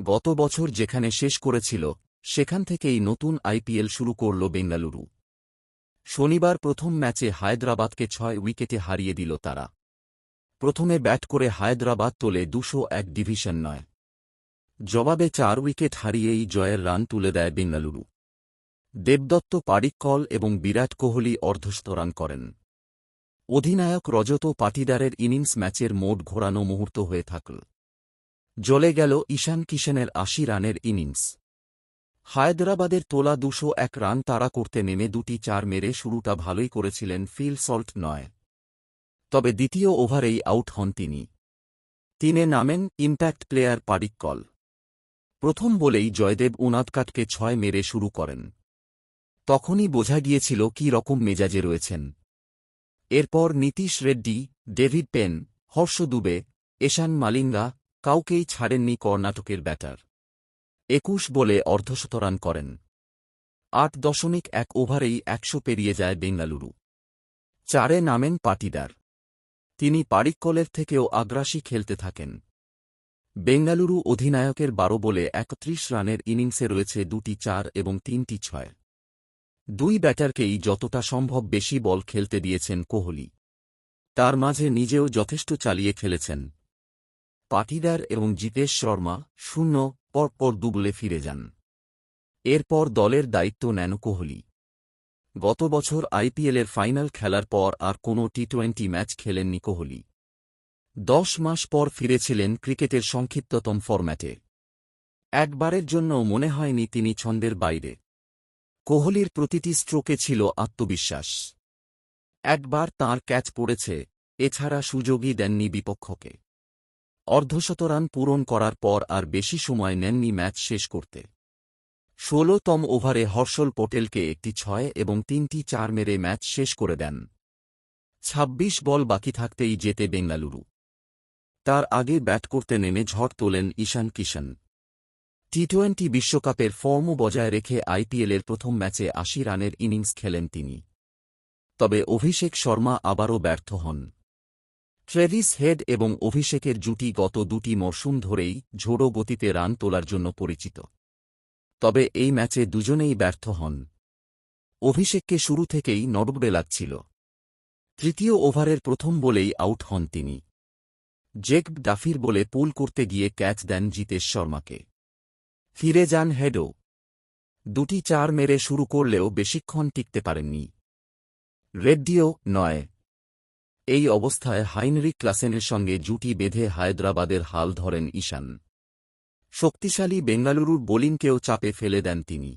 গত বছর যেখানে শেষ করেছিল সেখান থেকেই নতুন আইপিএল শুরু করল বেঙ্গালুরু। শনিবার প্রথম ম্যাচে হায়দ্রাবাদকে ৬ উইকেটে হারিয়ে দিল তারা। প্রথমে ব্যাট করে হায়দ্রাবাদ তোলে ২০১ ডিভিশন নয়। জবাবে ৪ উইকেট হারিয়েই জয়ের রান তুলে দেয় বেঙ্গালুরু। দেবদত্ত পাডিক্কল এবং বিরাট কোহলি অর্ধশতরান করেন। অধিনায়ক রজত পাটিদারের ইনিংস ম্যাচের মোড় ঘোরানো মুহূর্ত হয়ে থাকল। জ্বলে গেল ঈশান কিশনের ৮০ রানের ইনিংস। হায়দরাবাদের তোলা ২০১ রান তাড়া করতে নেমে দুটি ৪ মেরে শুরুটা ভালোই করেছিলেন ফিল সল্ট নয়। তবে দ্বিতীয় ওভারেই আউট হন তিনি। ৩-এ নামেন ইম্প্যাক্ট প্লেয়ার পাডিক্কল। প্রথম বলেই জয়দেব উনাদকাটকে ৬ মেরে শুরু করেন। তখনই বোঝা গিয়েছিল কী রকম মেজাজে রয়েছেন। এরপর নীতিশ রেড্ডি, ডেভিড পেন, হর্ষ দুবে, এশান মালিঙ্গা কাউকেই ছাড়েননি কর্ণাটকের ব্যাটার। ২১ বলে অর্ধশতরান করেন। ৮.১ ওভারেই ১০০ পেরিয়ে যায় বেঙ্গালুরু। ৪-এ নামেন পাটিদার। তিনি পাডিক্কলের থেকেও আগ্রাসী খেলতে থাকেন। বেঙ্গালুরু অধিনায়কের ১২ বলে ৩১ রানের ইনিংসে রয়েছে দুটি ৪ এবং ৩টি ৬। দুই ব্যাটারকেই যতটা সম্ভব বেশি বল খেলতে দিয়েছেন কোহলি। তার মাঝে নিজেও যথেষ্ট চালিয়ে খেলেছেন। পাটিদার এবং জিতেশ শর্মা ০ পরপর দুবলে ফিরে যান। এরপর দলের দায়িত্ব নেন কোহলি। গত বছর আইপিএলের ফাইনাল খেলার পর আর কোনো টি-২০ ম্যাচ খেলেননি কোহলি। ১০ মাস পর ফিরেছিলেন ক্রিকেটের সংক্ষিপ্ততম ফরম্যাটে। একবারের জন্যও মনে হয়নি তিনি ছন্দের বাইরে। কোহলির প্রতিটি স্ট্রোকে ছিল আত্মবিশ্বাস। একবার তাঁর ক্যাচ পড়েছে, এছাড়া সুযোগই দেননি বিপক্ষকে। অর্ধশতরান পূরণ করার পর আর বেশি সময় নেননি ম্যাচ শেষ করতে। ১৬তম ওভারে হর্ষল পটেলকে একটি ৬ এবং ৩টি ৪ মেরে ম্যাচ শেষ করে দেন। ২৬ বল বাকি থাকতেই জেতে বেঙ্গালুরু। তার আগে ব্যাট করতে নেমে ঝড় তোলেন ঈশান কিশন। টি-২০ বিশ্বকাপের ফর্মও বজায় রেখে আইপিএলের প্রথম ম্যাচে ৮০ রানের ইনিংস খেলেন তিনি। তবে অভিষেক শর্মা আবারও ব্যর্থ হন। ট্রেভিস হেড এবং অভিষেকের জুটি গত দুটি মরশুম ধরেই ঝোড়ো গতিতে রান তোলার জন্য পরিচিত। তবে এই ম্যাচে দুজনেই ব্যর্থ হন। অভিষেককে শুরু থেকেই নড়বড়ে লাগছিল। তৃতীয় ওভারের প্রথম বলেই আউট হন তিনি। জেকব ডাফির বলে পুল করতে গিয়ে ক্যাচ দেন জিতেশ শর্মাকে। ফিরে যান হেডও। দুটি ৪ মেরে শুরু করলেও বেশিক্ষণ টিকতে পারেননি। রেড্ডিও নয়। এই অবস্থায় হাইনরিক ক্লাসেনের সঙ্গে জুটি বেঁধে হায়দ্রাবাদের হাল ধরেন ঈশান। শক্তিশালী বেঙ্গালুরুর বোলিংকেও চাপে ফেলে দেন তিনি।